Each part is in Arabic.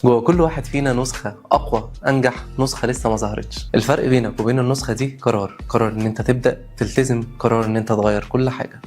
جوه كل واحد فينا نسخة أقوى أنجح نسخة لسه ما ظهرتش. الفرق بينك وبين النسخة دي قرار إن أنت تبدأ تلتزم، قرار إن أنت تغير كل حاجة.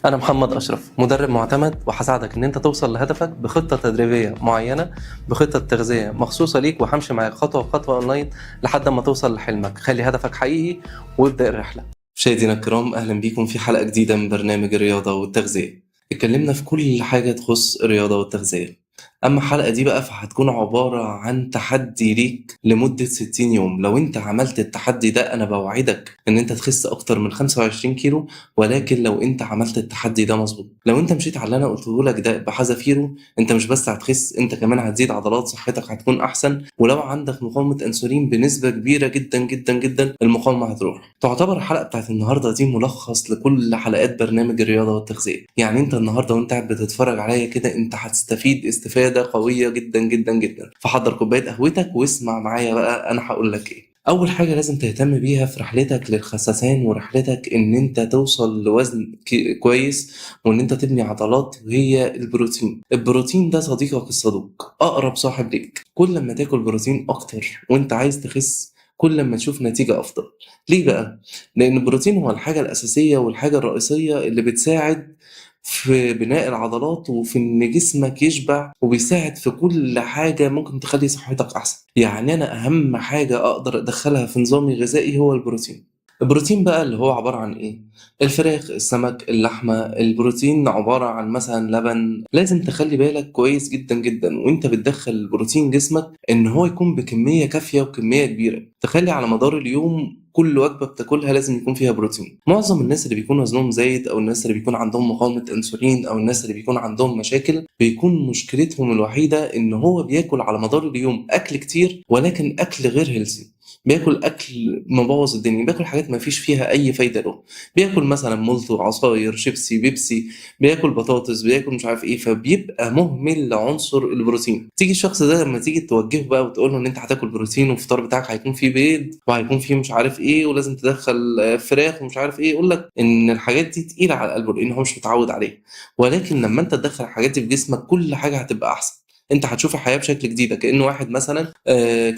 أنا محمد أشرف، مدرب معتمد، وهساعدك إن أنت توصل لهدفك بخطة تدريبية معينة، بخطة تغذية مخصوصة ليك، وهمشي معاك خطوة بخطوة أونلاين لحد ما توصل لحلمك. خلي هدفك حقيقي وابدأ الرحلة. مشاهدينا الكرام، أهلا بيكم في حلقة جديدة من برنامج الرياضة والتغذية. اتكلمنا في كل حاجة تخص الرياضة والتغذية. أما الحلقة دي بقى فهتكون عبارة عن تحدي ليك لمدة 60 يوم. لو انت عملت التحدي ده أنا بوعدك إن انت تخس أكتر من 25 كيلو، ولكن لو انت عملت التحدي ده مظبوط، لو انت مشيت على اللي أنا قلته لك ده بحذافيره، انت مش بس هتخس، انت كمان هتزيد عضلات، صحتك هتكون أحسن، ولو عندك مقاومة أنسولين بنسبة كبيرة جدا جدا جدا المقاومة هتروح. تعتبر الحلقة بتاعت النهاردة دي ملخص لكل حلقات برنامج الرياضة والتغذية. يعني انت النهاردة وانت قاعد بتتفرج عليا كده انت هتستفيد استفادة قوية جدا جدا جدا. فحضر كوباية قهوتك واسمع معايا بقى انا هقول لك ايه. اول حاجة لازم تهتم بيها في رحلتك للخسسان ورحلتك ان انت توصل لوزن كويس وان انت تبني عضلات، وهي البروتين. البروتين ده صديقك الصدوق، اقرب صاحب ليك. كل ما تاكل بروتين اكتر وانت عايز تخس، كل ما تشوف نتيجة افضل. ليه بقى؟ لان البروتين هو الحاجة الاساسية والحاجة الرئيسية اللي بتساعد في بناء العضلات وفي ان جسمك يشبع، وبيساعد في كل حاجة ممكن تخلي صحتك احسن. يعني انا اهم حاجة اقدر ادخلها في نظامي الغذائي هو البروتين. البروتين بقى اللي هو عبارة عن ايه؟ الفراخ، السمك، اللحمة. البروتين عبارة عن مثلا لبن. لازم تخلي بالك كويس جدا جدا وانت بتدخل البروتين جسمك ان هو يكون بكمية كافية وكمية كبيرة. تخلي على مدار اليوم كل وجبة بتاكلها لازم يكون فيها بروتين. معظم الناس اللي بيكون وزنهم زايد، او الناس اللي بيكون عندهم مقاومة انسولين، او الناس اللي بيكون عندهم مشاكل، بيكون مشكلتهم الوحيدة ان هو بياكل على مدار اليوم اكل كتير، ولكن اكل غير هيلثي. بياكل اكل مبوظ الدنيا، بياكل حاجات ما فيش فيها اي فايده له. بياكل مثلا مولتو، عصاير، شيبسي، بيبسي، بياكل بطاطس، بياكل مش عارف ايه، فبيبقى مهمل لعنصر البروتين. تيجي الشخص ده لما تيجي توجهه بقى وتقول له ان انت هتاكل بروتين والفطار بتاعك هيكون فيه بيض وهيكون فيه مش عارف ايه ولازم تدخل فراخ ومش عارف ايه، يقول لك ان الحاجات دي تقيله على قلبه لان هو مش متعود عليها. ولكن لما انت تدخل الحاجات دي في جسمك كل حاجه هتبقى احسن. انت هتشوف الحياه بشكل جديد، كأنه واحد مثلا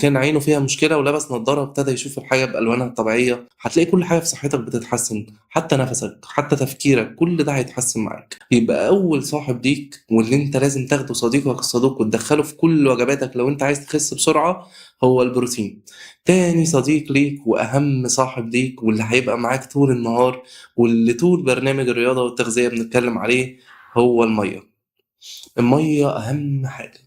كان عينه فيها مشكله ولبس نظاره وابتدى يشوف الحاجه بالوانها الطبيعيه. هتلاقي كل حاجه في صحتك بتتحسن، حتى نفسك، حتى تفكيرك، كل ده هيتحسن معاك. يبقى اول صاحب ليك واللي انت لازم تاخده صديقك الصدوق وتدخله في كل وجباتك لو انت عايز تخس بسرعه هو البروتين. تاني صديق ليك واهم صاحب ليك واللي هيبقى معاك طول النهار واللي طول برنامج الرياضه والتغذيه بنتكلم عليه هو الميه. الميه اهم حاجه.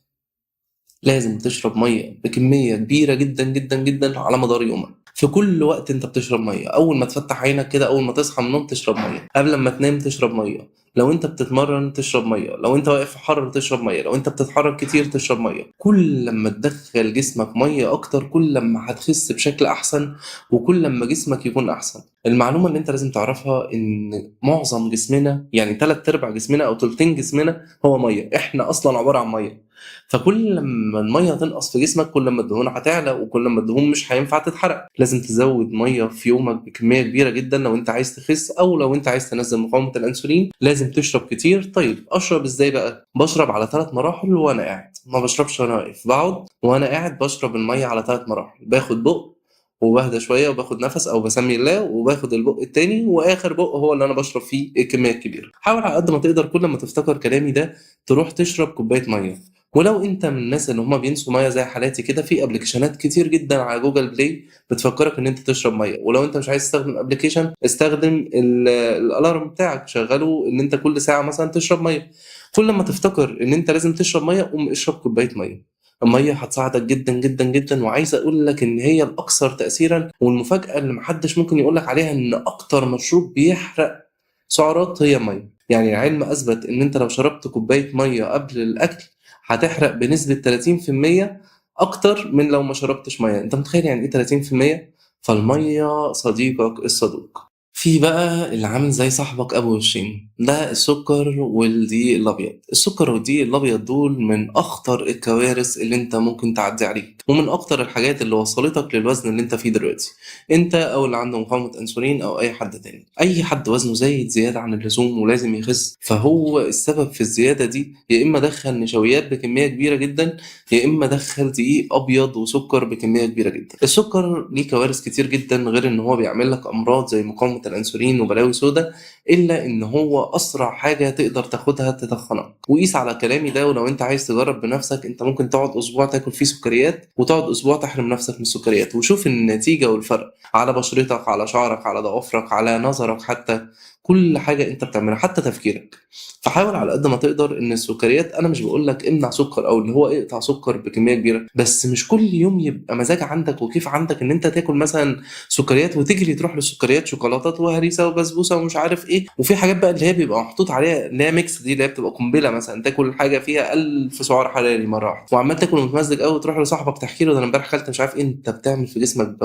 لازم تشرب ميه بكميه كبيره جدا جدا جدا على مدار يومك. في كل وقت انت بتشرب ميه. اول ما تفتح عينك كده، اول ما تصحى من النوم تشرب ميه، قبل ما تنام تشرب ميه، لو انت بتتمرن تشرب ميه، لو انت واقف في حر تشرب ميه، لو انت بتتحرك كتير تشرب ميه. كل لما تدخل جسمك ميه اكتر كل لما هتخس بشكل احسن، وكل لما جسمك يكون احسن. المعلومه اللي انت لازم تعرفها ان معظم جسمنا، يعني 3/4 جسمنا او تلتين جسمنا هو ميه. احنا اصلا عباره عن ميه. فكل لما الميه تنقص في جسمك كل لما الدهون هتعلى، وكل لما الدهون مش هينفع تتحرق. لازم تزود ميه في يومك بكميه كبيره جدا لو انت عايز تخس، او لو انت عايز تنزل مقاومه الانسولين لازم تشرب كتير. طيب اشرب ازاي بقى؟ بشرب على 3 مراحل وانا قاعد، ما بشربش وانا واقف. بقعد وانا قاعد بشرب الميه على 3 مراحل. باخد بق وبهدى شويه وباخد نفس او بسمي الله وباخد البق التاني، واخر بق هو اللي انا بشرب فيه الكميه الكبيره. حاول على قد ما تقدر كل ما تفتكر كلامي ده تروح تشرب كوبايه ميه. ولو انت من الناس اللي هم بينسوا ميه زي حالاتي كده، في ابلكيشنات كتير جدا على جوجل بلاي بتفكرك ان انت تشرب ميه. ولو انت مش عايز تستخدم ابلكيشن، استخدم الالارم بتاعك، شغله ان انت كل ساعه مثلا تشرب ميه. كل ما تفتكر ان انت لازم تشرب ميه قوم اشرب كوبايه ميه. الميه هتساعدك جدا جدا جدا. وعايز اقول لك ان هي الاكثر تاثيرا، والمفاجاه اللي محدش ممكن يقول لك عليها، ان اكتر مشروب بيحرق سعرات هي الميه. يعني العلم اثبت ان انت لو شربت كوبايه ميه قبل الاكل هتحرق بنسبة 30% أكتر من لو ما شربتش مية. أنت متخيل يعني إيه 30%؟ فالمية صديقك الصدوق. في بقى اللي عامل زي صاحبك ابو وشين، ده السكر والدقيق الابيض. السكر والدقيق الابيض دول من اخطر الكوارث اللي انت ممكن تعدي عليك، ومن اكتر الحاجات اللي وصلتك للوزن اللي انت فيه دلوقتي، انت او اللي عنده مقاومه انسولين او اي حد تاني. اي حد وزنه زايد زياده عن اللزوم ولازم يخس، فهو السبب في الزياده دي يا اما دخل نشويات بكميه كبيره جدا، يا اما دخل دقيق ابيض وسكر بكميه كبيره جدا. السكر ليه كوارث كتير جدا، غير ان هو بيعمل لك امراض زي مقاومه الانسولين وبلاوي سودا، الا ان هو اسرع حاجه تقدر تاخدها تتخنك. وقيس على كلامي ده، ولو انت عايز تجرب بنفسك انت ممكن تقعد اسبوع تاكل فيه سكريات، وتقعد اسبوع تحرم نفسك من السكريات، وشوف النتيجه والفرق على بشرتك، على شعرك، على ضوافرك، على نظرك، حتى كل حاجه انت بتعملها، حتى تفكيرك. فحاول على قد ما تقدر ان السكريات، انا مش بقول لك امنع سكر او اللي هو اقطع سكر بكميه كبيره، بس مش كل يوم يبقى مزاج عندك وكيف عندك ان انت تاكل مثلا سكريات وتجري تروح للسكريات، شوكولاتات وهريسه وبسبوسه ومش عارف ايه. وفي حاجات بقى اللي هي بيبقى محطوط عليها اللي هي ميكس، دي اللي هي بتبقى قنبله، مثلا تاكل حاجه فيها 1000 سعر حراري مره واحده وعمال تاكل ومتمزج قوي، وتروح لصاحبك تحكي له ده انا امبارح اكلت مش عارف ايه. انت بتعمل في جسمك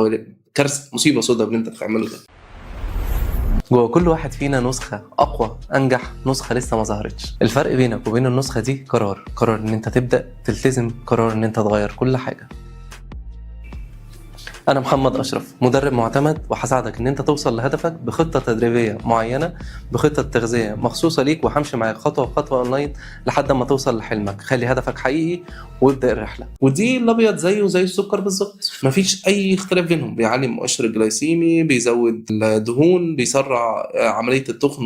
كارثه، مصيبه سودا اللي انت بتعمله ده. جوه كل واحد فينا نسخة أقوى أنجح، نسخة لسه ما ظهرتش. الفرق بينك وبين النسخة دي قرار إن أنت تبدأ تلتزم، قرار إن أنت تغير كل حاجة. أنا محمد أشرف، مدرب معتمد، وهساعدك إن أنت توصل لهدفك بخطة تدريبية معينة، بخطة تغذية مخصوصة ليك، وهمشي معاك خطوة بخطوة أونلاين لحد ما توصل لحلمك. خلي هدفك حقيقي وابدأ الرحلة. ودي الأبيض زيه زي السكر بالظبط، مفيش أي اختلاف بينهم. بيعلي المؤشر الجلايسيمي، بيزود الدهون، بيسرع عملية التخن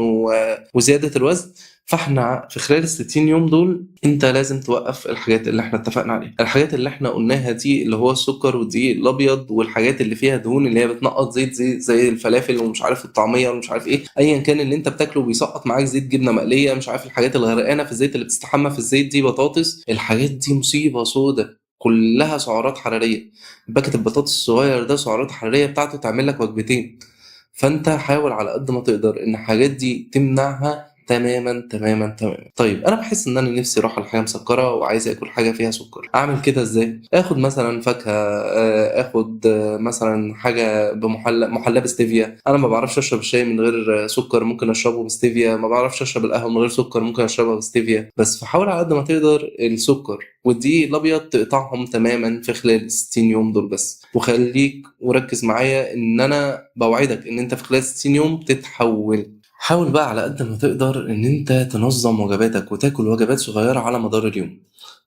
وزيادة الوزن. فاحنا في خلال ال60 يوم دول انت لازم توقف الحاجات اللي احنا اتفقنا عليها، الحاجات اللي احنا قلناها دي، اللي هو السكر والدقيق الابيض والحاجات اللي فيها دهون اللي هي بتنقط زيت، زي الفلافل ومش عارف الطعميه ومش عارف ايه، ايا كان اللي انت بتاكله بيسقط معاك زيت، جبنه مقليه، مش عارف الحاجات اللي غرقانه في الزيت اللي بتستحمى في الزيت دي، بطاطس. الحاجات دي مصيبه سودا، كلها سعرات حراريه. باكت البطاطس الصغير ده سعرات حراريه بتاعته تعمل لك وجبتين. فانت حاول على قد ما تقدر ان الحاجات دي تمنعها تماما تماما تماما. طيب انا بحس ان انا نفسي اروح على حاجه مسكره وعايز اكل حاجه فيها سكر، اعمل كده ازاي؟ اخد مثلا فاكهه، اخد مثلا حاجه محلاه بستيفيا. انا ما بعرفش اشرب الشاي من غير سكر، ممكن اشربه بستيفيا. ما بعرفش اشرب القهوه من غير سكر، ممكن اشربها بستيفيا. بس فحاول على قد ما تقدر السكر والدقيق الابيض تقطعهم تماما في خلال 60 يوم دول بس. وخليك وركز معايا ان انا بوعدك ان انت في خلال 60 يوم تتحول. حاول بقى على قد ما تقدر ان انت تنظم وجباتك وتاكل وجبات صغيرة على مدار اليوم.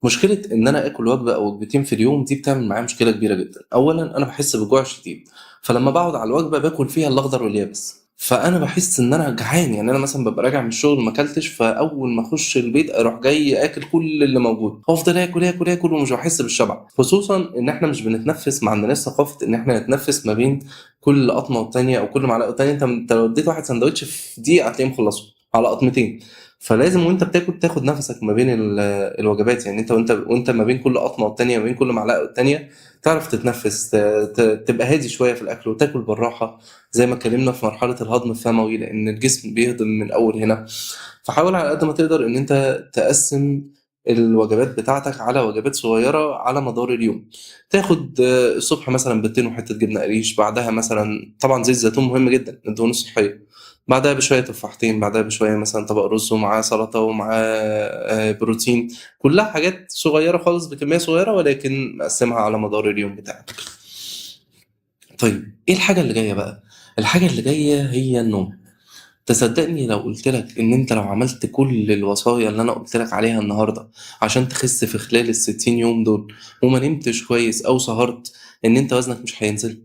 مشكلة ان انا اكل وجبة او وجبتين في اليوم دي بتعمل معايا مشكلة كبيرة جدا. اولا انا بحس بجوع شديد، فلما بقعد على الوجبة باكل فيها الاخضر واليابس، فانا بحس ان انا جعان. يعني انا مثلا ببقى راجع من الشغل ما اكلتش، فاول ما اخش البيت اروح جاي اكل كل اللي موجود، وافضل اكل اكل اكل ومش بحس بالشبع. خصوصا ان احنا مش بنتنفس، ما عندناش ثقافه ان احنا نتنفس ما بين كل قطمه والتانيه او كل معلقه والتانيه. انت لو اديت واحد سندوتش في دقيقه هتلاقيه مخلصه على قطمتين. فلازم وانت بتاكل تاخد نفسك ما بين الوجبات. يعني انت ما بين كل قطمه والتانيه، ما بين كل معلقه والتانيه، تعرف تتنفس، تبقى هادي شويه في الاكل وتاكل بالراحه، زي ما اتكلمنا في مرحله الهضم الفموي، لان الجسم بيهضم من اول هنا. فحاول على قد ما تقدر ان انت تقسم الوجبات بتاعتك على وجبات صغيرة على مدار اليوم. تاخد الصبح مثلا بيضتين وحتة جبنة قريش، بعدها مثلا طبعا زيت زيتون مهم جدا، الدهون الصحية، بعدها بشوية تفاحتين، بعدها بشوية مثلا طبق رز ومعاه سلطة ومعاه بروتين. كلها حاجات صغيرة خالص بكمية صغيرة، ولكن مقسمها على مدار اليوم بتاعك. طيب ايه الحاجة اللي جاية بقى؟ الحاجة اللي جاية هي النوم. تصدقني لو قلت لك ان انت لو عملت كل الوصايا اللي انا قلت لك عليها النهارده عشان تخس في خلال ال60 يوم دول، وما نمتش كويس او سهرت، ان انت وزنك مش هينزل.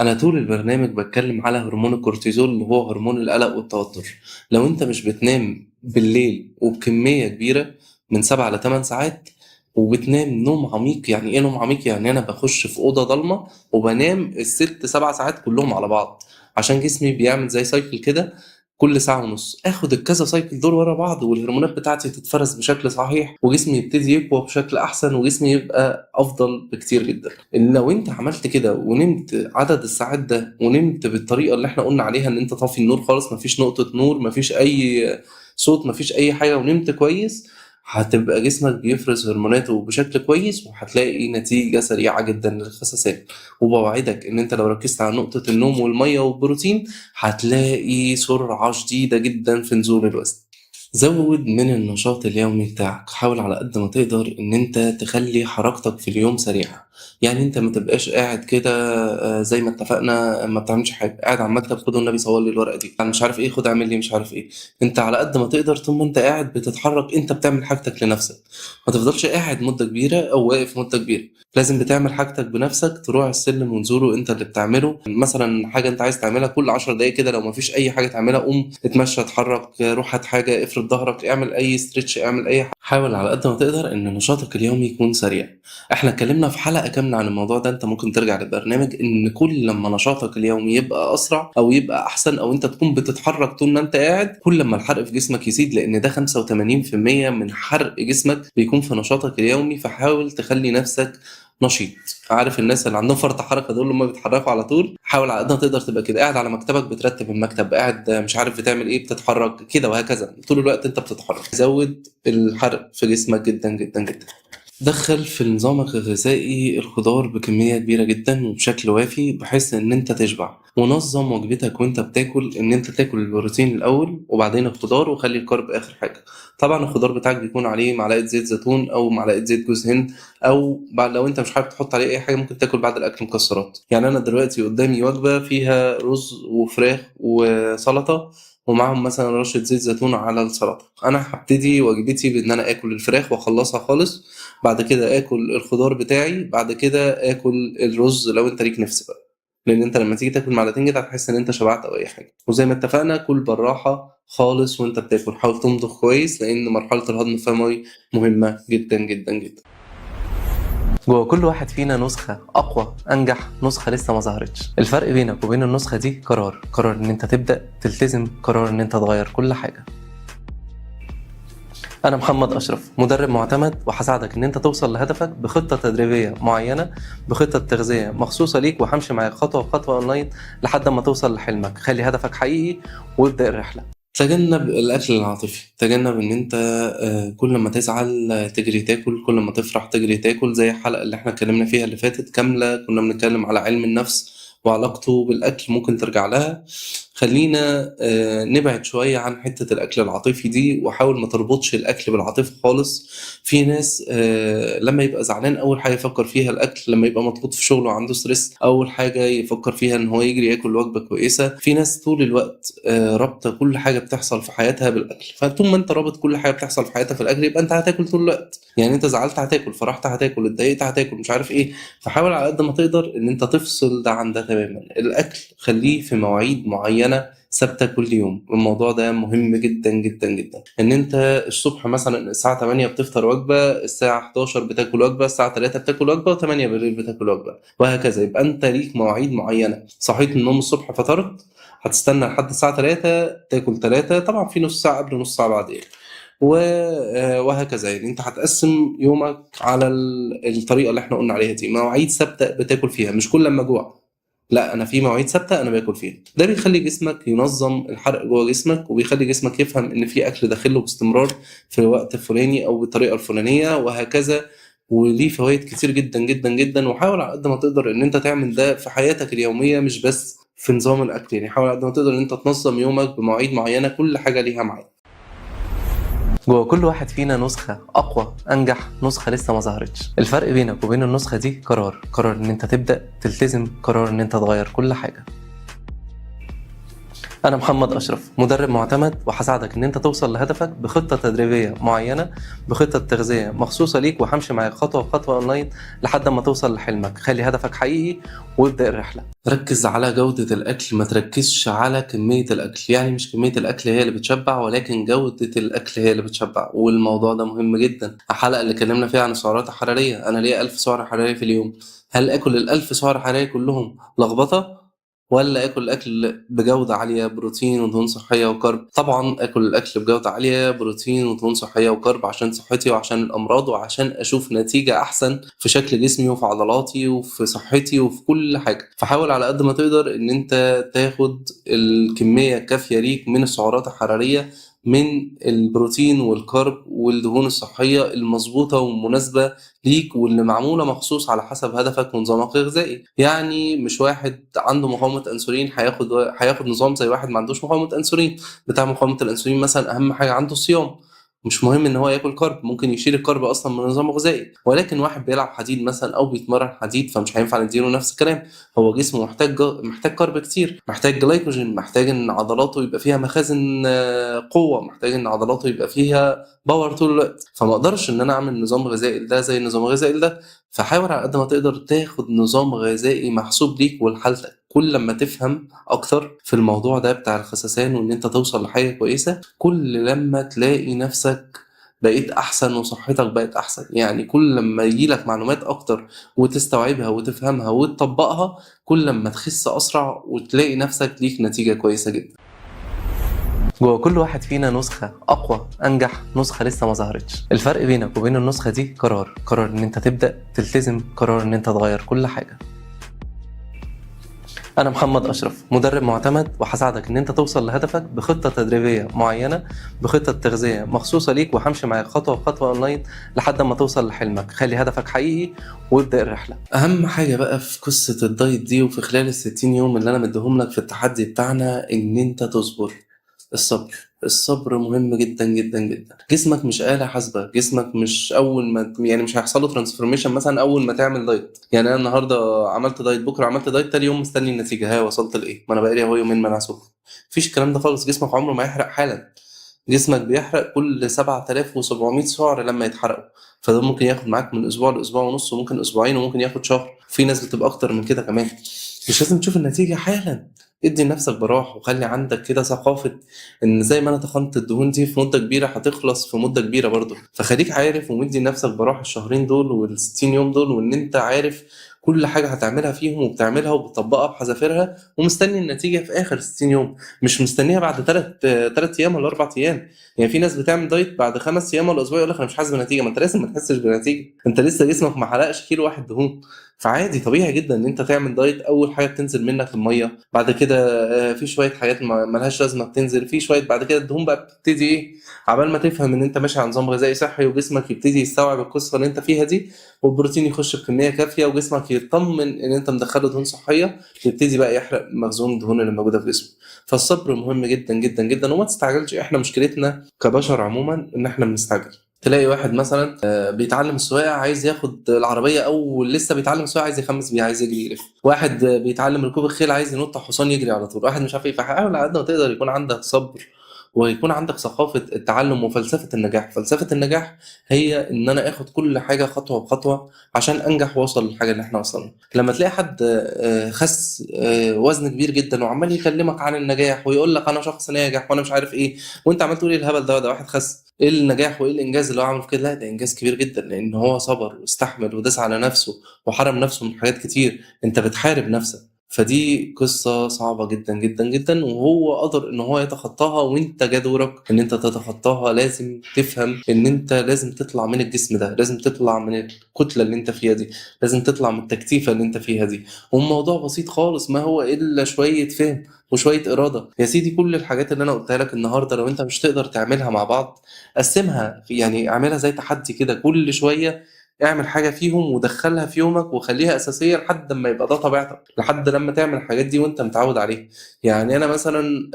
انا طول البرنامج بتكلم على هرمون الكورتيزول اللي هو هرمون القلق والتوتر. لو انت مش بتنام بالليل وبكمية كبيرة من 7 ل 8 ساعات، وبتنام نوم عميق، يعني ايه نوم عميق؟ يعني انا بخش في اوضه ضلمه وبنام ال6 7 ساعات كلهم على بعض، عشان جسمي بيعمل زي سايكل كده، كل ساعة ونص اخد الكذا سايكل دول ورا بعض، والهرمونات بتاعتي تتفرز بشكل صحيح، وجسمي يبتدي يقوى بشكل احسن، وجسمي يبقى افضل بكتير جدا. إن لو انت عملت كده ونمت عدد الساعات ده، ونمت بالطريقة اللي احنا قلنا عليها، ان انت طافي النور خالص، مفيش نقطة نور، مفيش اي صوت، مفيش اي حاجة، ونمت كويس، هتبقى جسمك بيفرز هرموناته بشكل كويس، وهتلاقي نتيجة سريعة جدا للخسسان. وبوعدك ان انت لو ركزت على نقطة النوم والمية والبروتين هتلاقي سرعة شديدة جدا في نزول الوزن. زود من النشاط اليومي بتاعك، حاول على قد ما تقدر ان انت تخلي حركتك في اليوم سريعة. يعني انت ما تبقاش قاعد كده زي ما اتفقنا ما بتعملش حاجة، قاعد على المكتب خد النبي صور لي الورقة دي، انا مش عارف ايه، خد اعمل لي مش عارف ايه. انت على قد ما تقدر طول ما انت قاعد بتتحرك، انت بتعمل حاجتك لنفسك. ما تفضلش قاعد مدة كبيرة او واقف مدة كبيرة، لازم بتعمل حاجتك بنفسك. تروح السلم ونزوله انت اللي بتعمله. مثلا حاجة انت عايز تعملها كل 10 دقايق كده، لو ما فيش اي حاجة تعملها قوم اتمشى اتحرك روح هات حاجة افرد ظهرك اعمل اي ستريتش اعمل اي حاجة. حاول على قد ما تقدر ان نشاطك اليومي يكون سريع. احنا اتكلمنا في حلقة كاملة عن الموضوع ده، انت ممكن ترجع للبرنامج. ان كل لما نشاطك اليومي يبقى اسرع او يبقى احسن او انت تكون بتتحرك طول ما انت قاعد، كل لما الحرق في جسمك يزيد، لان ده 85% من حرق جسمك بيكون في نشاطك اليومي. فحاول تخلي نفسك نشيط. عارف الناس اللي عندهم فرط حركه دول لما بيتحركوا على طول، حاول على قد ما تقدر تبقى كده، قاعد على مكتبك بترتب المكتب، قاعد مش عارف بتعمل ايه بتتحرك كده، وهكذا طول الوقت انت بتتحرك. زود الحرق في جسمك جدا جدا جدا. دخل في نظامك الغذائي الخضار بكمية كبيرة جدا وبشكل وافي بحيث ان انت تشبع. ونظم وجبتك وانت بتاكل، ان انت تاكل البروتين الاول وبعدين الخضار، وخلي الكارب اخر حاجة. طبعا الخضار بتاعك بيكون عليه معلقة زيت زيتون او معلقة زيت جوز هند، او بعد لو انت مش حابب تحط عليه اي حاجة ممكن تاكل بعد الاكل مكسرات. يعني انا دلوقتي قدامي وجبة فيها رز وفراخ وسلطة ومعهم مثلا رشة زيت زيتون على السلطة. أنا هبتدي وجبتي بإن أنا آكل الفراخ وأخلصها خالص، بعد كده آكل الخضار بتاعي، بعد كده آكل الرز لو أنت ليك نفس بقى. لأن أنت لما تيجي تاكل معلقتين كده هتحس إن أنت شبعت أو أي حاجة. وزي ما اتفقنا كل بالراحة خالص وأنت بتاكل، حاول تمضغ كويس لأن مرحلة الهضم الفموي مهمة جدا جدا جدا. جوه كل واحد فينا نسخة أقوى أنجح، نسخة لسه ما ظهرتش. الفرق بينك وبين النسخة دي قرار إن أنت تبدأ تلتزم، قرار إن أنت تغير كل حاجة. أنا محمد أشرف، مدرب معتمد، وهساعدك إن أنت توصل لهدفك بخطة تدريبية معينة، بخطة تغذية مخصوصة ليك، وهمشي معاك خطوة بخطوة أونلاين لحد ما توصل لحلمك. خلي هدفك حقيقي وابدأ الرحلة. تجنب الأكل العاطفي، تجنب إن أنت كل ما تزعل تجري تاكل، كل ما تفرح تجري تاكل. زي الحلقة اللي احنا اتكلمنا فيها اللي فاتت كاملة كنا بنتكلم على علم النفس وعلاقته بالأكل، ممكن ترجع لها. خلينا نبعد شوية عن حتة الأكل العاطفي دي، وحاول ما تربطش الأكل بالعاطفة خالص. في ناس لما يبقى زعلان أول حاجة يفكر فيها الأكل، لما يبقى مضغوط في شغله وعنده ستريس أول حاجة يفكر فيها إن هو يجري ياكل وجبة كويسة. في ناس طول الوقت رابطة كل حاجة بتحصل في حياتها بالأكل، فطول ما أنت رابط كل حاجة بتحصل في حياتها في الأكل يبقى أنت هتاكل طول الوقت. يعني أنت زعلت هتاكل، فرحت هتاكل، اتضايقت هتاكل، مش عارف إيه. فحاول على قد ما تقدر إن أنت تفصل ده عن ده تماما. الأكل خليه في مواعيد معينة ثابته كل يوم. الموضوع ده مهم جدا جدا جدا. ان انت الصبح مثلا الساعه 8 بتفطر وجبه، الساعه 11 بتاكل وجبه، الساعه 3 بتاكل وجبه، و8 بالليل بتاكل وجبه، وهكذا. يبقى انت ليك مواعيد معينه. صحيت من النوم الصبح فطرت، هتستنى لحد الساعه 3 تاكل 3، طبعا في نص ساعه قبل نص ساعه بعدين، وهكذا. يعني انت هتقسم يومك على الطريقه اللي احنا قلنا عليها دي، مواعيد ثابته بتاكل فيها، مش كل لما جوع، لا انا في مواعيد ثابته انا باكل فيها. ده بيخلي جسمك ينظم الحرق جوه جسمك، وبيخلي جسمك يفهم ان في اكل داخله باستمرار في الوقت الفلاني او بالطريقه الفلانيه، وهكذا. وليه فوائد كتير جدا جدا جدا. وحاول على قد ما تقدر ان انت تعمل ده في حياتك اليوميه، مش بس في نظام الاكل. يعني حاول على قد ما تقدر ان انت تنظم يومك بمواعيد معينه، كل حاجه ليها ميعاد. جوه كل واحد فينا نسخة أقوى أنجح، نسخة لسه ما ظهرتش. الفرق بينك وبين النسخة دي قرار إن أنت تبدأ تلتزم، قرار إن أنت تغير كل حاجة. أنا محمد أشرف، مدرب معتمد، وهساعدك إن أنت توصل لهدفك بخطة تدريبية معينة، بخطة تغذية مخصوصة ليك، وهمشي معاك خطوة بخطوة أونلاين لحد ما توصل لحلمك. خلي هدفك حقيقي وابدأ الرحلة. ركز على جودة الأكل، ما تركزش على كمية الأكل. يعني مش كمية الأكل هي اللي بتشبع، ولكن جودة الأكل هي اللي بتشبع. والموضوع ده مهم جدا. الحلقة اللي اتكلمنا فيها عن السعرات الحرارية، أنا ليا 1000 سعر حراري في اليوم. هل آكل ال1000 سعر حراري كلهم لخبطة، ولا اكل اكل بجوده عاليه بروتين ودهون صحيه وكرب؟ طبعا اكل الاكل بجوده عاليه بروتين ودهون صحيه وكرب، عشان صحتي وعشان الامراض وعشان اشوف نتيجه احسن في شكل جسمي وفي عضلاتي وفي صحتي وفي كل حاجه. فحاول على قد ما تقدر ان انت تاخد الكميه الكافيه ليك من السعرات الحراريه من البروتين والكارب والدهون الصحية المظبوطة والمناسبة ليك واللي معمولة مخصوص على حسب هدفك ونظامك الغذائي. يعني مش واحد عنده مقاومة أنسولين هياخد نظام زي واحد ما عندوش مقاومة أنسولين. بتاع مقاومة الأنسولين مثلا أهم حاجة عنده الصيام، مش مهم ان هو ياكل كارب، ممكن يشيل الكارب اصلا من نظامه الغذائي. ولكن واحد بيلعب حديد مثلا او بيتمرن حديد فمش هينفع نديله نفس الكلام، هو جسمه محتاج كارب كتير، محتاج جلايكوجين، محتاج ان عضلاته يبقى فيها مخازن قوه، محتاج ان عضلاته يبقى فيها باور طول الوقت. فما اقدرش ان انا اعمل نظام غذائي ده زي النظام الغذائي ده. فحاول على قد ما تقدر تاخد نظام غذائي محسوب ليك ولحالتك. كل لما تفهم اكتر في الموضوع ده بتاع الخسسان وان انت توصل لحاجه كويسه، كل لما تلاقي نفسك بقيت احسن وصحتك بقت احسن. يعني كل لما يجيلك معلومات اكتر وتستوعبها وتفهمها وتطبقها، كل لما تخس اسرع وتلاقي نفسك ليك نتيجه كويسه جدا. جوه كل واحد فينا نسخة أقوى أنجح نسخة لسه ما ظهرتش. الفرق بينك وبين النسخة دي قرار إن أنت تبدأ تلتزم، قرار إن أنت تغير كل حاجة. أنا محمد أشرف، مدرب معتمد، وهساعدك إن أنت توصل لهدفك بخطة تدريبية معينة، بخطة تغذية مخصوصة ليك، وهمشي معاك خطوة بخطوة أونلاين لحد ما توصل لحلمك. خلي هدفك حقيقي وابدأ الرحلة. أهم حاجة بقى في قصة الدايت دي وفي خلال ال60 يوم اللي أنا مديهم لك في التحدي بتاعنا إن أنت تصبر. الصبر مهم جدا جدا جدا. جسمك مش آلة حاسبة، جسمك مش أول ما يعني مش هيحصل له ترانسفورميشن مثلا أول ما تعمل دايت. يعني أنا النهاردة عملت دايت، بكرة عملت دايت، تاني يوم مستني النتيجة، ها وصلت لإيه؟ ما أنا بقالي أهو يومين منع سكر. مفيش الكلام ده خالص. جسمك عمره ما يحرق حالا. جسمك بيحرق كل 7700 سعر لما يتحرقوا، فده ممكن ياخد معاك من أسبوع لأسبوع ونص، وممكن أسبوعين، وممكن ياخد شهر، في ناس بتبقى أكتر من كده كمان. مش لازم تشوف النتيجة حالا. ادي لنفسك براح وخلي عندك كده ثقافة ان زي ما انا تخنت الدهون دي في مدة كبيرة هتخلص في مدة كبيرة برضو. فخليك عارف ومدي لنفسك براح الشهرين دول وال60 يوم دول، وان انت عارف كل حاجة هتعملها فيهم وبتعملها وبتطبقها بحذافيرها، ومستني النتيجة في آخر 60 يوم، مش مستنيها بعد 3 أيام ولا 4 أيام. يعني في ناس بتعمل دايت بعد 5 أيام ولا أسبوع يقول لك أنا مش حاسس بنتيجة. ما أنت لازم ما تحسش بنتيجة، أنت لسه جسمك ما حرقش كيلو واحد دهون. فعادي طبيعي جدا ان انت تعمل دايت. اول حاجه بتنزل منك الميه، بعد كده في شويه حاجات ملهاش لازمه بتنزل في شويه، بعد كده الدهون بقى بتبتدي ايه، عبال ما تفهم ان انت ماشي على نظام غذائي صحي وجسمك يبتدي يستوعب القصه اللي انت فيها دي، والبروتين يخش بكميه كافيه وجسمك يطمن ان انت مدخله دهون صحيه، يبتدي بقى يحرق مخزون الدهون اللي موجوده في جسمه. فالصبر مهم جدا جدا جدا، وما تستعجلش. احنا مشكلتنا كبشر عموما ان احنا بنستعجل. تلاقي واحد مثلا بيتعلم السواقه عايز ياخد العربيه، او لسه بيتعلم السواقه عايز يخمس بيها، عايز يجري يلف. واحد بيتعلم ركوب الخيل عايز ينط حصان يجري على طول. واحد مش عارف ايه. فحاول على قد ما تقدر يكون عندك صبر، ويكون عندك ثقافة التعلم وفلسفة النجاح. فلسفة النجاح هي ان انا اخد كل حاجة خطوة بخطوة عشان انجح واوصل للحاجة اللي احنا وصلنا. لما تلاقي حد خس وزن كبير جدا وعمال يكلمك عن النجاح ويقول لك انا شخص ناجح وانا مش عارف ايه، وانت عمال تقول ايه الهبل ده واحد خس، ايه النجاح وايه الانجاز اللي هو عمله في كده؟ لا ده انجاز كبير جدا، لان هو صبر واستحمل وداس على نفسه وحرم نفسه من حاجات كتير. انت بتحارب نفسك. فدي قصة صعبة جدا جدا جدا، وهو قدر ان هو يتخطاها، وانت جا دورك ان انت تتخطاها. لازم تفهم ان انت لازم تطلع من الجسم ده، لازم تطلع من الكتلة اللي انت فيها دي، لازم تطلع من التكتيفة اللي انت فيها دي. والموضوع بسيط خالص، ما هو الا شوية فهم وشوية إرادة يا سيدي. كل الحاجات اللي أنا قلتها لك النهاردة لو أنت مش تقدر تعملها مع بعض، قسمها. يعني اعملها زي تحدي كده، كل شوية اعمل حاجة فيهم ودخلها في يومك وخليها أساسية لحد ما يبقى ده طبيعتك، لحد لما تعمل الحاجات دي وانت متعود عليها. يعني أنا مثلا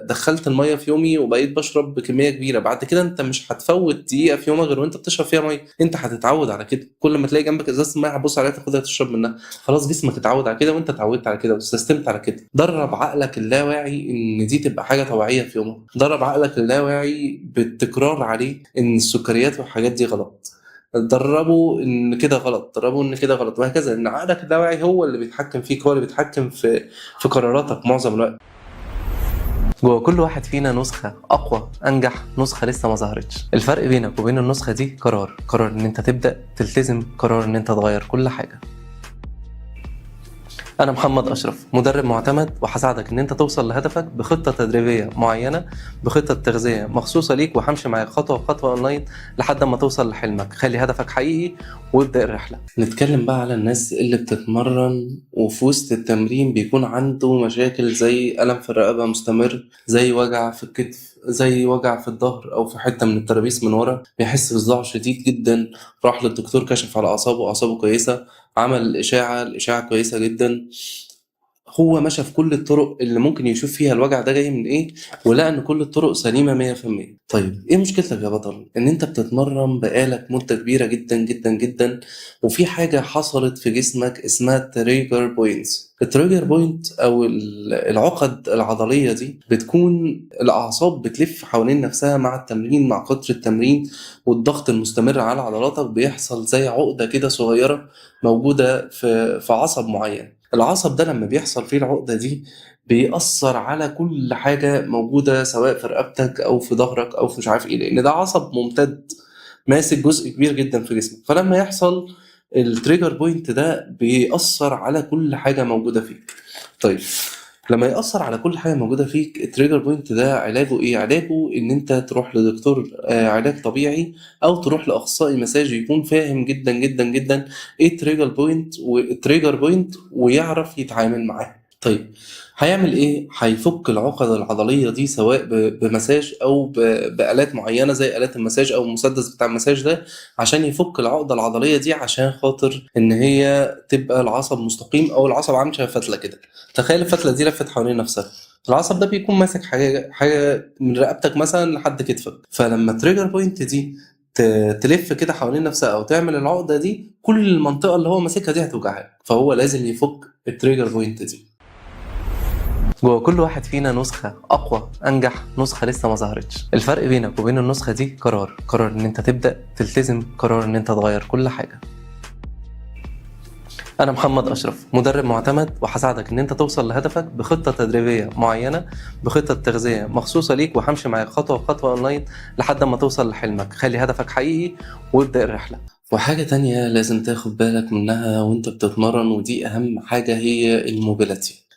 دخلت المية في يومي وبقيت بشرب بكمية كبيرة. بعد كده انت مش هتفوت دقيقة في يومك غير وانت بتشرب فيها مية. انت هتتعود على كده. كل ما تلاقي جنبك ازازة المية هتبص عليها تاخدها تشرب منها. خلاص جسمك اتعود على كده، وانت اتعودت على كده واستسلمت على كده. درب عقلك اللاواعي ان دي تبقى حاجة طبيعية في يومك. درب عقلك اللاواعي بالتكرار عليه ان السكريات والحاجات دي غلط. دربوا ان كده غلط، دربوا ان كده غلط، وهكذا. ان عقلك اللاواعي هو اللي بيتحكم فيك، هو اللي بيتحكم في قراراتك معظم الوقت. جوه كل واحد فينا نسخة أقوى أنجح نسخة لسه ما ظهرتش. الفرق بينك وبين النسخة دي قرار إن أنت تبدأ تلتزم، قرار إن أنت تغير كل حاجة. أنا محمد أشرف، مدرب معتمد، وهساعدك إن أنت توصل لهدفك بخطة تدريبية معينة، بخطة تغذية مخصوصة ليك، وهمشي معاك خطوة بخطوة أونلاين لحد ما توصل لحلمك. خلي هدفك حقيقي وابدأ الرحلة. نتكلم بقى على الناس اللي بتتمرن وفي وسط التمرين بيكون عنده مشاكل زي ألم في الرقبة مستمر، زي وجع في الكتف، زي وجع في الظهر أو في حتة من الترابيس من ورا، بيحس بصداع شديد جدا. راح للدكتور، كشف على أعصابه كويسة، عمل الإشاعة كويسة جدا. هو مشى في كل الطرق اللي ممكن يشوف فيها الوجع ده جاي من ايه، ولقى ان كل الطرق سليمة 100%. طيب ايه مشكلتك يا بطل؟ ان انت بتتمرن بقالك مدة كبيرة جدا جدا جدا، وفي حاجة حصلت في جسمك اسمها التريجر بوينتس. التريجر بوينت او العقد العضلية دي بتكون الاعصاب بتلف حوالين نفسها مع التمرين، مع كتر التمرين والضغط المستمر على عضلاتك، بيحصل زي عقدة كده صغيرة موجودة في عصب معين. العصب ده لما بيحصل فيه العقدة دي بيأثر على كل حاجة موجودة، سواء في رقبتك أو في ظهرك أو في مش عارف إيه، لأن ده عصب ممتد ماسك جزء كبير جدا في جسمك. فلما يحصل التريجر بوينت ده بيأثر على كل حاجة موجودة فيك. طيب لما يأثر على كل حاجة موجودة فيك، التريجر بوينت ده علاجه إيه؟ علاجه إن أنت تروح لدكتور علاج طبيعي، أو تروح لأخصائي مساج يكون فاهم جدا جدا جدا إيه التريجر بوينت ويعرف يتعامل معاه. طيب هيعمل إيه؟ هيفك العقد العضلية دي سواء بمساج أو بآلات معينة زي آلات المساج أو المسدس بتاع المساج ده، عشان يفك العقدة العضلية دي، عشان خاطر إن هي تبقى العصب مستقيم أو العصب عامل شبه فتلة كده. تخيل الفتلة دي لفت حوالين نفسها، العصب ده بيكون ماسك حاجة من رقبتك مثلا لحد كتفك. فلما التريجر بوينت دي تلف كده حوالين نفسها او تعمل العقدة دي، كل المنطقة اللي هو ماسكها دي هتوجعها، فهو لازم يفك التريجر بوينت دي. جوه كل واحد فينا نسخة أقوى أنجح نسخة لسه ما ظهرتش. الفرق بينك وبين النسخة دي قرار إن أنت تبدأ تلتزم، قرار إن أنت تغير كل حاجة. أنا محمد أشرف، مدرب معتمد، وهساعدك إن أنت توصل لهدفك بخطة تدريبية معينة، بخطة تغذية مخصوصة ليك، وهمشي معاك خطوة بخطوة أونلاين لحد ما توصل لحلمك. خلي هدفك حقيقي وابدأ الرحلة. وحاجة تانية لازم تاخد بالك منها وانت بتتمرن، ودي أهم حاجة، هي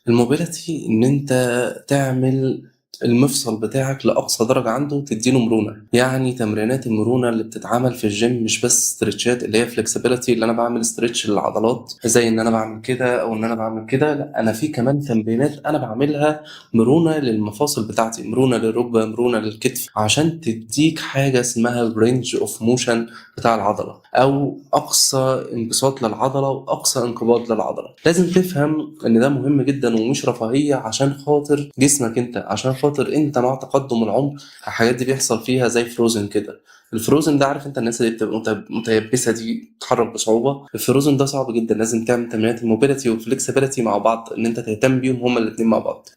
الموبيليتي إن أنت تعمل المفصل بتاعك لأقصى درجة عنده، تديله مرونة. يعني تمرينات المرونة اللي بتتعمل في الجيم مش بس استرتشات اللي هي فلكسبيليتي، اللي أنا بعمل استرتش للعضلات زي إن أنا بعمل كده أو إن أنا بعمل كده، لا، أنا في كمان تمرينات أنا بعملها مرونة للمفاصل بتاعتي، مرونة للركبة، مرونة للكتف، عشان تديك حاجة اسمها الرينج اوف موشن بتاع العضلة، أو أقصى انبساط للعضلة وأقصى انقباض للعضلة. لازم تفهم إن ده مهم جدا ومش رفاهية، عشان خاطر جسمك أنت، عشان خاطر أنت مع تقدم العمر الحاجات دي بيحصل فيها زي فروزن كده. الفروزن ده، عارف انت الناس اللي بتبقى متيبسه دي بتتحرك بصعوبه، الفروزن ده صعب جدا. لازم تعمل تمرينات الموبيليتي والفلكسبيليتي مع بعض، ان انت تهتم بيهم هما الاثنين مع بعض.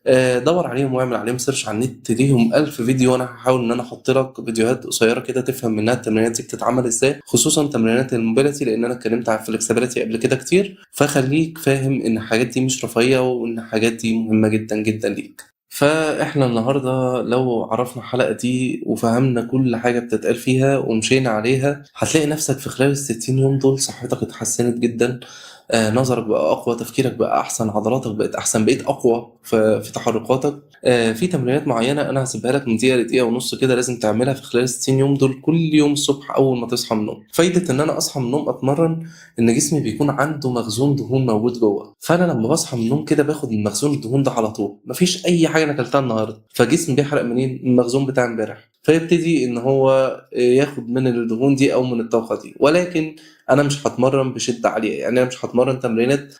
دور عليهم واعمل عليهم سيرش على النت، ليهم 1000 فيديو، وانا هحاول ان انا احط لك فيديوهات قصيره كده تفهم منها التمرينات دي بتتعمل ازاي، خصوصا تمرينات الموبيليتي، لان انا اتكلمت عن الفلكسبيليتي قبل كده كتير. فخليك فاهم ان الحاجات دي مش رفاهيه، وان الحاجات دي مهمه جدا جدا ليك. فاحنا النهاردة لو عرفنا الحلقة دي وفهمنا كل حاجة بتتقال فيها ومشينا عليها، هتلاقي نفسك في خلال ال60 يوم دول صحتك اتحسنت جدا، نظرك بقى أقوى، تفكيرك بقى أحسن، عضلاتك بقت أحسن، بقيت أقوى في تحركاتك. في تمرينات معينة أنا هسيبها لك من دقيقة لدقيقة ونص كده، لازم تعملها في خلال 60 يوم دول كل يوم الصبح أول ما تصحى من النوم. فايدة إن أنا أصحى من النوم أتمرن إن جسمي بيكون عنده مخزون دهون موجود جوه، فأنا لما بصحى من النوم كده باخد من مخزون الدهون ده على طول، مفيش أي حاجة أنا أكلتها النهاردة، فجسمي بيحرق منين؟ من المخزون بتاع امبارح، فيبتدي إن هو ياخد من الدهون دي أو من الطاقة دي. ولكن انا مش هتمرن بشده عاليه، يعني انا مش هتمرن تمرينات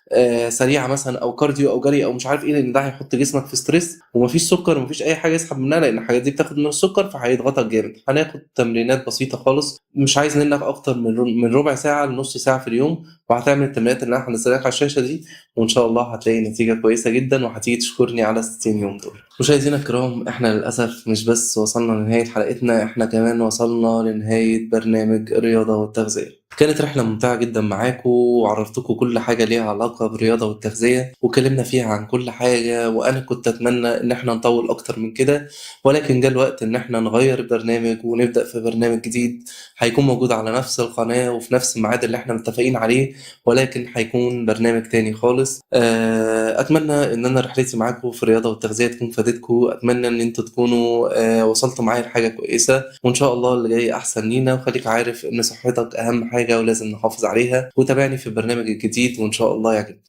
سريعه مثلا او كارديو او جري او مش عارف ايه، لان ده هيحط جسمك في ستريس، ومفيش سكر ومفيش اي حاجه يسحب منها، لان الحاجات دي بتاخد من السكر فهيضغطك جامد. هناخد تمرينات بسيطه خالص، مش عايز منك اكتر من ربع ساعه لنص ساعه في اليوم، وهتعمل التمرينات اللي انا هنزلها لك على الشاشه دي، وان شاء الله هتلاقي نتيجه كويسه جدا، وهتيجي تشكرني على 60 يوم دول. مشاهدينا الكرام، احنا للاسف مش بس وصلنا لنهايه حلقتنا، احنا كمان وصلنا لنهايه برنامج الرياضه والتغذيه. كانت رحلة ممتعة جدًا معاكم، وعرّفتكم كل حاجة ليها علاقة بالرياضة والتغذية، واتكلمنا فيها عن كل حاجة، وأنا كنت أتمنى إن إحنا نطوّل أكتر من كده، ولكن جه الوقت إن إحنا نغيّر البرنامج ونبدأ في برنامج جديد، هيكون موجود على نفس القناة وفي نفس الميعاد اللي إحنا متفقين عليه، ولكن هيكون برنامج تاني خالص. أتمنى إن أنا رحلتي معاكم في الرياضة والتغذية تكون فادتكم، أتمنى إن أنتم تكونوا وصلتوا معايا لحاجة كويسة، وإن شاء الله اللي جاي أحسن لينا، وخليك عارف إن صحتك أهم حاجة ولازم نحافظ عليها، وتابعني في البرنامج الجديد وإن شاء الله يعجبك.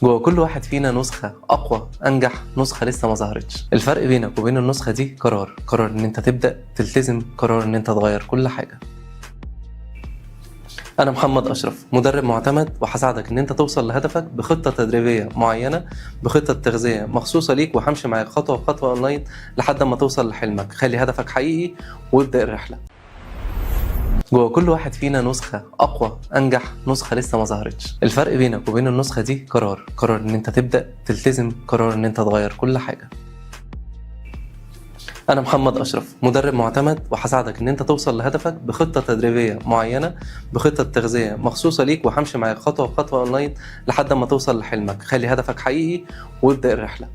جوه كل واحد فينا نسخة أقوى أنجح نسخة لسه ما ظهرتش. الفرق بينك وبين النسخة دي قرار إن أنت تبدأ تلتزم، قرار إن أنت تغير كل حاجة. أنا محمد أشرف، مدرب معتمد، وهساعدك إن أنت توصل لهدفك بخطة تدريبية معينة، بخطة تغذية مخصوصة ليك، وهمشي معاك خطوة بخطوة أونلاين لحد ما توصل لحلمك. خلي هدفك حقيقي وابدأ الرحلة. جوه كل واحد فينا نسخة أقوى أنجح نسخة لسه ما ظهرتش. الفرق بينك وبين النسخة دي قرار إن أنت تبدأ تلتزم، قرار إن أنت تغير كل حاجة. أنا محمد أشرف، مدرب معتمد، وهساعدك إن أنت توصل لهدفك بخطة تدريبية معينة، بخطة تغذية مخصوصة ليك، وهمشي معاك خطوة بخطوة أونلاين لحد ما توصل لحلمك. خلي هدفك حقيقي وابدأ الرحلة.